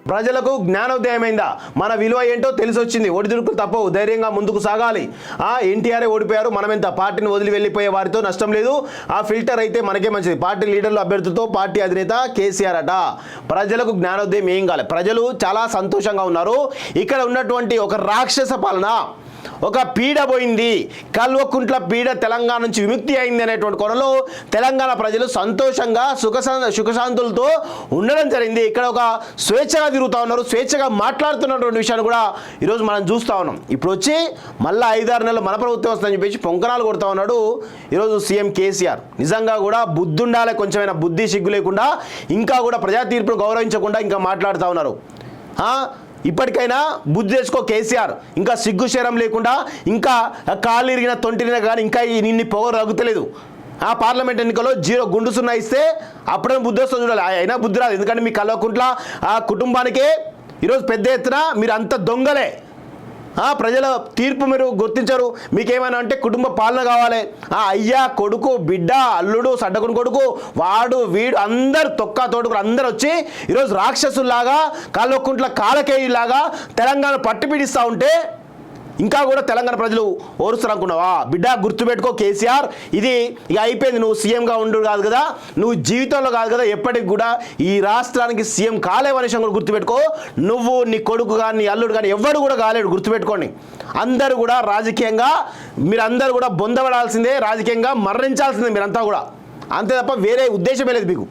ప్రజలకు జ్ఞానోదయమైందా? మన విలువ ఏంటో తెలిసి వచ్చింది. ఒడిదుడుకులు తప్పవు, ధైర్యంగా ముందుకు సాగాలి. ఎన్టీఆర్ఏ ఓడిపోయారు, మనం ఎంత పార్టీని వదిలి వెళ్ళిపోయే వారితో నష్టం లేదు. ఆ ఫిల్టర్ అయితే మనకే మంచిది. పార్టీ లీడర్లు అభ్యర్థులతో పార్టీ అధినేత కేసీఆర్ అట. ప్రజలకు జ్ఞానోదయం ఏం కాలే, ప్రజలు చాలా సంతోషంగా ఉన్నారు. ఇక్కడ ఉన్నటువంటి ఒక రాక్షస పాలన, ఒక పీడ పోయింది, కల్వకుంట్ల పీడ తెలంగాణ నుంచి విముక్తి అయింది అనేటువంటి కోణంలో తెలంగాణ ప్రజలు సంతోషంగా సుఖశాంతులతో ఉండడం జరిగింది. ఇక్కడ ఒక స్వేచ్ఛగా తిరుగుతూ ఉన్నారు, స్వేచ్ఛగా మాట్లాడుతున్నటువంటి విషయాన్ని కూడా ఈరోజు మనం చూస్తూ ఉన్నాం. ఇప్పుడు వచ్చి మళ్ళీ 5-6 నెలలు మన ప్రభుత్వం వస్తుందని చెప్పేసి పొంకనాలు కొడుతూ ఉన్నాడు ఈరోజు సీఎం కేసీఆర్. నిజంగా కూడా బుద్ధి ఉండాలి, కొంచెమైనా బుద్ధి సిగ్గు లేకుండా, ఇంకా కూడా ప్రజా తీర్పును గౌరవించకుండా ఇంకా మాట్లాడుతూ ఉన్నారు. ఇప్పటికైనా బుద్ధి తెచ్చుకో కేసీఆర్. ఇంకా సిగ్గు శరం లేకుండా, ఇంకా కాళ్ళు ఇరిగిన తొంటిరిన కానీ ఇంకా నిన్ను పొగ రగుతలేదు. పార్లమెంట్ ఎన్నికల్లో 0 గుండు సున్నా ఇస్తే అప్పుడే బుద్ధి వస్తుంది చూడాలి. అయినా బుద్ధి రాదు, ఎందుకంటే మీ కల్వకుంట్ల కుటుంబానికే ఈరోజు పెద్ద ఎత్తున మీరు అంత దొంగలే. ప్రజల తీర్పు మీరు గుర్తించరు. మీకేమైనా అంటే కుటుంబ పాలన కావాలి. అయ్యా, కొడుకు, బిడ్డ, అల్లుడు, సడ్డకుని కొడుకు, వాడు వీడు అందరు తొక్క తోడుకులు అందరు వచ్చి ఈరోజు రాక్షసుల్లాగా కల్వకుంట్ల కాలకేయులాగా తెలంగాణ పట్టుపీడిస్తూ ఉంటే ఇంకా కూడా తెలంగాణ ప్రజలు ఓరుస్తారు అనుకున్నావా? బిడ్డ గుర్తుపెట్టుకో కేసీఆర్, ఇది ఇక అయిపోయింది. నువ్వు సీఎంగా ఉండు కాదు కదా, నువ్వు జీవితంలో కాదు కదా, ఎప్పటికి కూడా ఈ రాష్ట్రానికి సీఎం కాలేవు అనే విషయం కూడా గుర్తుపెట్టుకో. నువ్వు, నీ కొడుకు కానీ, నీ అల్లుడు కానీ ఎవ్వడు కూడా కాలేడు, గుర్తుపెట్టుకోండి. అందరూ కూడా రాజకీయంగా మీరందరూ కూడా బొందబడాల్సిందే, రాజకీయంగా మరణించాల్సిందే మీరంతా కూడా, అంతే తప్ప వేరే ఉద్దేశమే లేదు మీకు.